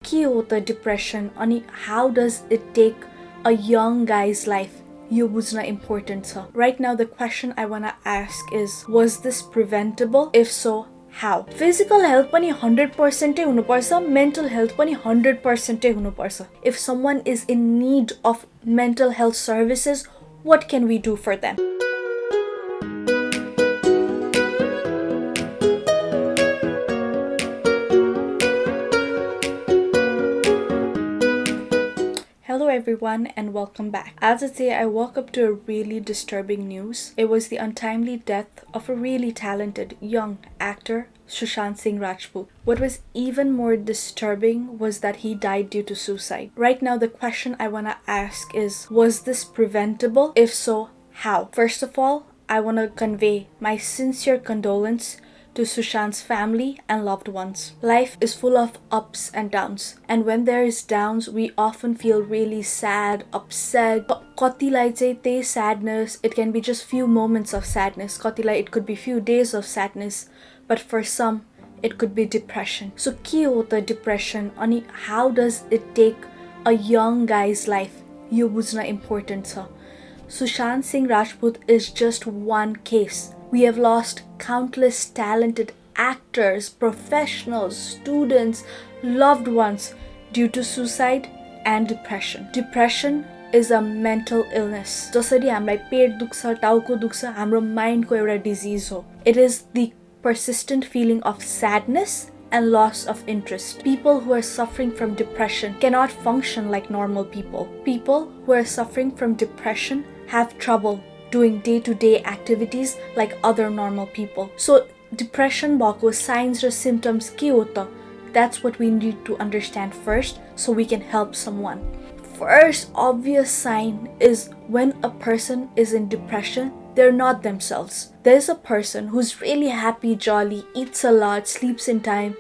के हो त depression अनि how does it take a young guy's life यो बुझ्न important छ. Right now the question I want to ask is, was this preventable? If so, how? Physical health पनि 100% हुनुपर्छ, mental health पनि 100% हुनुपर्छ. If someone is in need of mental health services, what can we do for them? Hello everyone and welcome back. As I say, I woke up to a really disturbing news. It was the untimely death of a really talented young actor, Sushant Singh Rajput. What was even more disturbing was that he died due to suicide. Right now the question I want to ask is, was this preventable? If so, how? First of all, I want to convey my sincere condolence to Sushant's family and loved ones. Life is full of ups and downs, and when there is downs, we often feel really sad, upset. Katilai chai त्यही sadness, it can be just few moments of sadness. Katilai it could be few days of sadness, but for some, it could be depression. So के हो त depression अनि how does it take a young guy's life? यो बुझ्न important छ. Sushant Singh Rajput is just one case. We have lost countless talented actors, professionals, students, loved ones due to suicide and depression. Depression is a mental illness. जसरी हामीलाई पेट दुख्छ, टाउको दुख्छ, हाम्रो माइन्डको एउटा डिजिज हो. It is the persistent feeling of sadness and loss of interest. People who are suffering from depression cannot function like normal people. People who are suffering from depression have trouble doing day-to-day activities like other normal people. So depression bhako signs or symptoms ke ho ta? That's what we need to understand first so we can help someone. First obvious sign is when a person is in depression, they're not themselves. There's a person who's really happy, jolly, eats a lot, sleeps in time,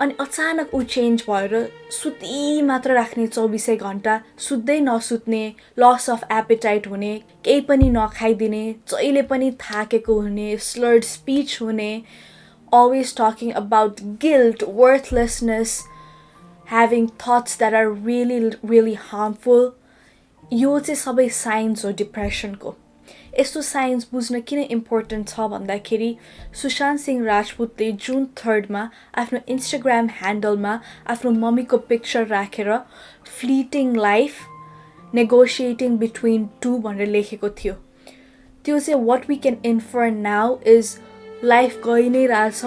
अनि अचानक ऊ change भएर सुती मात्र राख्ने 24 घण्टा, सुत्दै नसुत्ने, loss of apatite हुने, केही पनि नखाइदिने, जहिले पनि थाकेको हुने, slurred speech हुने, always talking about guilt, worthlessness, having thoughts that are really harmful. यो चाहिँ सबै साइन्स हो डिप्रेसनको. यस्तो साइन्स बुझ्न किन इम्पोर्टेन्ट छ भन्दाखेरि सुशान्त सिंह राजपूतले जुन 3rd मा आफ्नो इन्स्टाग्राम ह्यान्डलमा आफ्नो मम्मीको पिक्चर राखेर fleeting life negotiating between two भनेर लेखेको थियो. त्यो चाहिँ what we can infer now is life गइ नै रहेछ,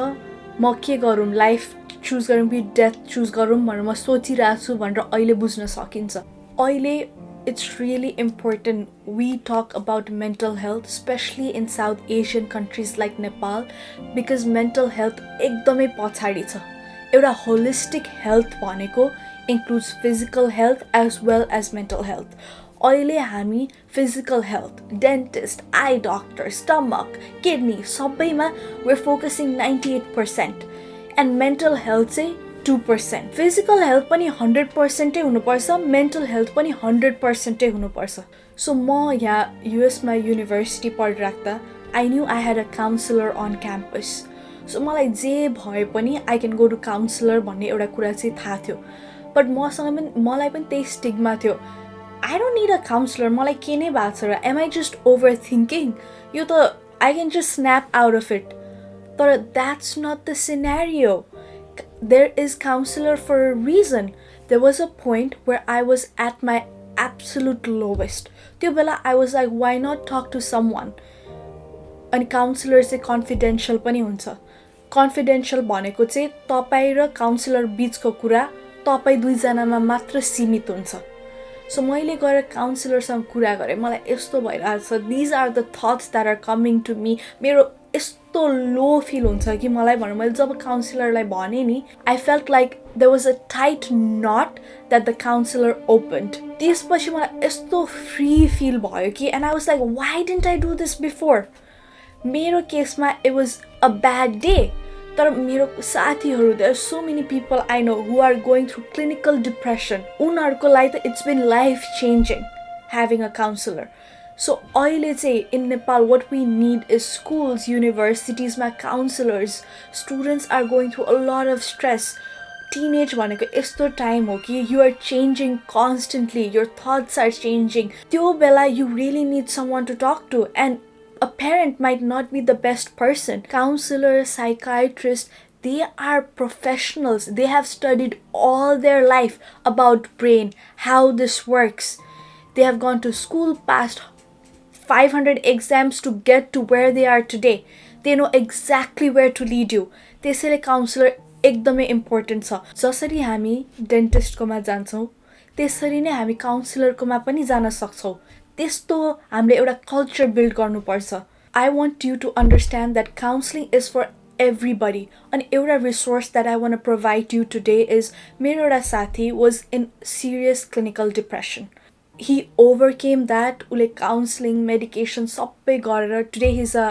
म के गरौँ, लाइफ चुज गरौँ कि डेथ चुज गरौँ भनेर म सोचिरहेको छु भनेर अहिले बुझ्न सकिन्छ. अहिले it's really important we talk about mental health, especially in South Asian countries like Nepal, because mental health एकदमै पछाडी छ. एउटा holistic health भनेको includes physical health as well as mental health. अहिले हामी physical health, dentist, eye doctor, stomach, kidney सबैमा we're focusing 98% and mental health चाहिँ 2%. Physical health पनि 100% हुनुपर्छ, mental health पनि 100% हुनुपर्छ. So म यहाँ US मा university पढिराख्दा I knew I had a counselor on campus. So मलाई जे भए पनि I can go to counselor भन्ने एउटा कुरा चाहिँ थाहा थियो. But मलाई पनि त्यही stigma थियो. I don't need a counselor, मलाई के नै भएको छ र, am I just overthinking? यो त I can just snap out of it. तर that's not the scenario. There is counselor for a reason. There was a point where I was at my absolute lowest. त्यो बेला I was like, why not talk to someone? अनि counselor चाहिँ confidential पनि हुन्छ. Confidential भनेको चाहिँ तपाईं र counselor बीचको कुरा तपाईं दुईजनामा मात्र सीमित हुन्छ. So मैले गएर counselorसँग कुरा गरे, मलाई यस्तो भइरहेछ, these are the thoughts that are coming to me. मेरो यस्तो लो फिल हुन्छ कि मलाई भन्नु, मैले जब काउन्सिलरलाई भने नि I felt like there was a tight knot that the counselor opened. त्यसपछि मलाई यस्तो फ्री फिल भयो कि and I was like, why didn't I do this before? मेरो केसमा it was a bad day. तर मेरो साथीहरू, there are so many people I know who are going through clinical depression. उनीहरूको लागि त it's been life changing having a counselor. So अहिले चाहिँ in Nepal what we need is schools, universities मा counselors. Students are going through a lot of stress. Teenage भनेको यस्तो time हो कि you are changing constantly, your thoughts are changing. त्यो बेला you really need someone to talk to, and a parent might not be the best person. Counselors, psychiatrists, they are professionals. They have studied all their life about brain, how this works. They have gone to school, passed 500 exams to get to where they are today. They know exactly where to lead you. त्यसैले counsellor एकदमै important छ. जसरी हामी डेन्टिस्टकोमा जान्छौँ त्यसरी नै हामी काउन्सलरकोमा पनि जान सक्छौँ. त्यस्तो हामीले एउटा कल्चर बिल्ड गर्नुपर्छ. I want you to understand that counseling is for everybody. And एउटा resource that I want to provide you today is मेरो एउटा साथी was in serious clinical depression. He overcame that. Ule counseling, medication, sabai garera. Today he's a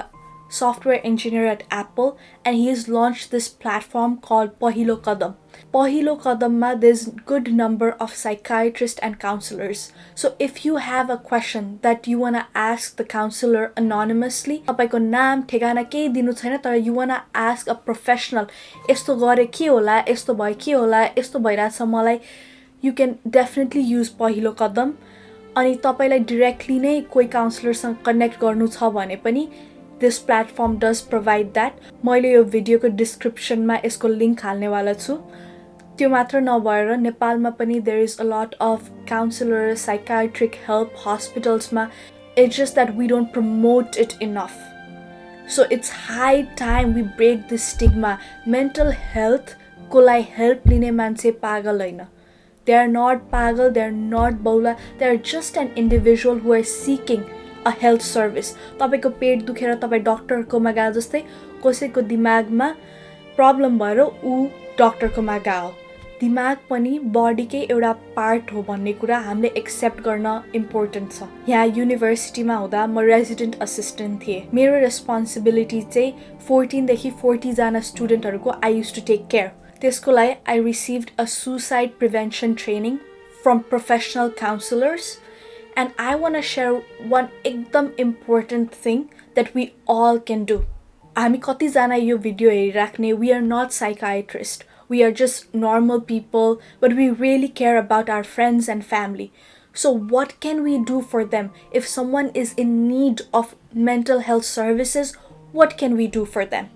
software engineer at Apple, and he has launched this platform called Pahilo Kadam. Pahilo Kadamma, there's good number of psychiatrists and counselors. So if you have a question that you want to ask the counselor anonymously, तपाईको नाम ठेगाना केही दिनु छैन, तर you want to ask a professional, यस्तो गरे के होला, यस्तो भए के होला, यस्तो भइराछ मलाई, you can definitely use Pahilo Kadam. अनि तपाईलाई directly नै कोही counselorसँग connect गर्नु छ भने पनि this platform does provide that. मैले यो भिडियोको डिस्क्रिप्सनमा यसको लिंक हाल्नेवाला छु. त्यो मात्र नभएर नेपालमा पनि there is a lot of counselors, psychiatric help, hospitals. It's just that we don't promote it enough. So it's high time we break this stigma. Mental health को लागि help लिने मान्छे पागल हैन. They are not pagal, they are not baula, they are just an individual who are seeking a health service. तपाईको पेट दुखेर तपाई डाक्टरकोमा गए जस्तै कसैको दिमागमा प्रब्लम भएर उ डाक्टरकोमा गयो. दिमाग पनि बडीकै एउटा पार्ट हो भन्ने कुरा हामीले एक्सेप्ट गर्न इम्पोर्टेन्ट छ. यहाँ युनिभर्सिटीमा हुँदा म रेजिडेन्ट असिस्टेन्ट थिएँ. मेरो रेस्पोन्सिबिलिटी चाहिँ 14 देखि 40 जना स्टुडेन्टहरुको I used to take care. त्यसको लागि I received a suicide prevention training from professional counselors, and I want to share one एकदम important thing that we all can do. हामी कति जना यो video हेरिराख्ने, we are not psychiatrists. We are just normal people, but we really care about our friends and family. So what can we do for them? If someone is in need of mental health services, what can we do for them?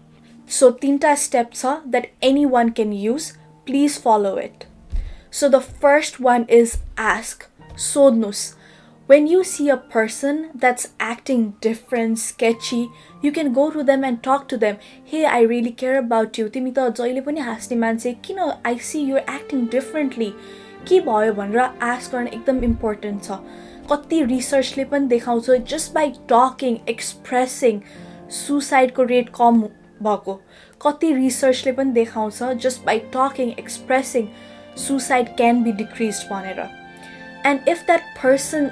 So 3 steps that anyone can use. Please follow it. So the first one is ask. Sodnus. When you see a person that's acting different, sketchy, you can go to them and talk to them. Hey, I really care about you. तिमी त जहिले पनि हाँस्ने मान्छे, किन I see you're acting differently. के भयो भनेर ask गर्न एकदम important छ. कति रिसर्चले पनि देखाउँछ just by talking, expressing, suicide को rate कम भएको. कति रिसर्चले पनि देखाउँछ just by talking, expressing, suicide can be decreased भनेर. And if that person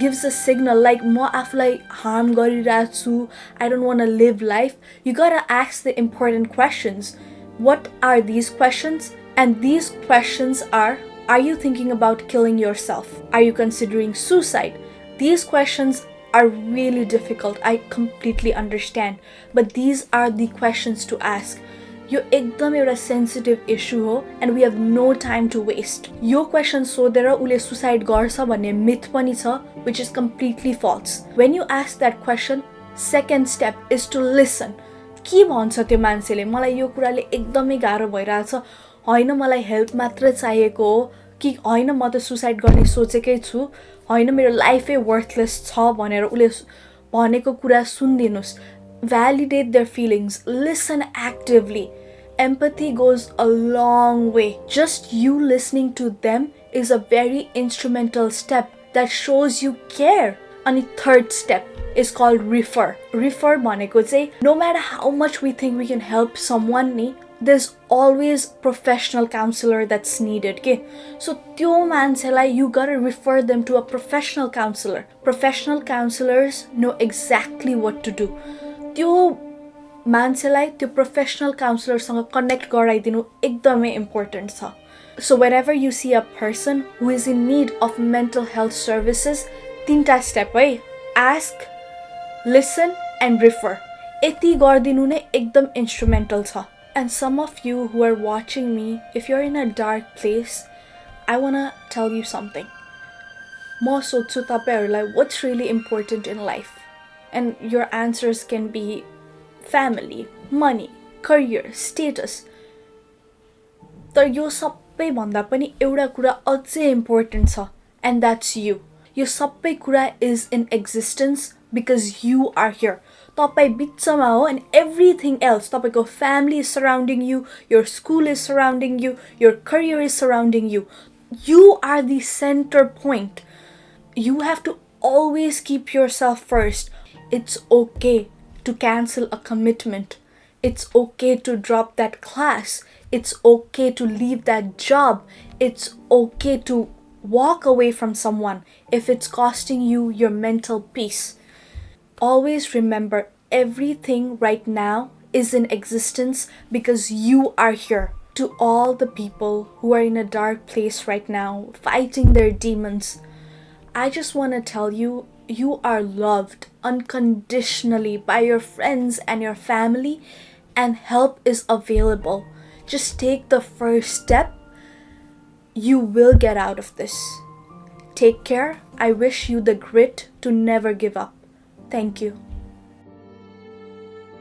gives a signal like म आफुलाई harm गरिरहेको छु, I don't want to live life, you gotta ask the important questions. What are these questions? And these questions are you thinking about killing yourself? Are you considering suicide? These questions are really difficult. I completely understand. But these are the questions to ask. यो एकदम एउटा sensitive issue हो, and we have no time to waste. यो question सोधेर उले suicide गर्छ भन्ने myth पनि छ, which is completely false. When you ask that question, second step is to listen. के भन्छ त्यो मान्छेले? मलाई यो कुराले एकदमै गाह्रो भइराछ. हैन मलाई हेल्प मात्र चाहिएको हो, कि हैन म त सुसाइड गर्ने सोचेकै छु, हैन मेरो लाइफै वर्थलेस छ भनेर उले भनेको कुरा सुन्दिनुस्. Validate their feelings. Listen actively. Empathy goes a long way. Just you listening to them is a very instrumental step that shows you care. And the third step is called refer. Refer भनेको चाहिँ no matter how much we think we can help someone नि, there's always professional counselor that's needed. Okay? So त्यो मान्छेलाई you gotta refer them to a professional counselor. Professional counselors know exactly what to do. त्यो मान्छेलाई त्यो professional काउन्सलरसँग connect गराइदिनु एकदमै important छ. So whenever you see a person who is in need of mental health services, 3 step है. Ask, listen and refer. यति गर्दिनु नै एकदम इन्स्ट्रुमेन्टल छ. And some of you who are watching me, if you're in a dark place, I wanna tell you something. म सोध्छु तपाईहरुलाई what's really important in life? And your answers can be family, money, career, status. तर यो सबै भन्दा पनि एउटा कुरा अझै important छ, and that's you. यो सबै कुरा is in existence because you are here. तपाईं बिचमा हो and everything else, तपाईको family is surrounding you, your school is surrounding you, your career is surrounding you. You are the center point. You have to always keep yourself first. It's okay to cancel a commitment. It's okay to drop that class. It's okay to leave that job. It's okay to walk away from someone if it's costing you your mental peace. Always remember, everything right now is in existence because you are here. To all the people who are in a dark place right now, fighting their demons, I just want to tell you, you are loved unconditionally by your friends and your family, and help is available. Just take the first step. You will get out of this. Take care. I wish you the grit to never give up. Thank you.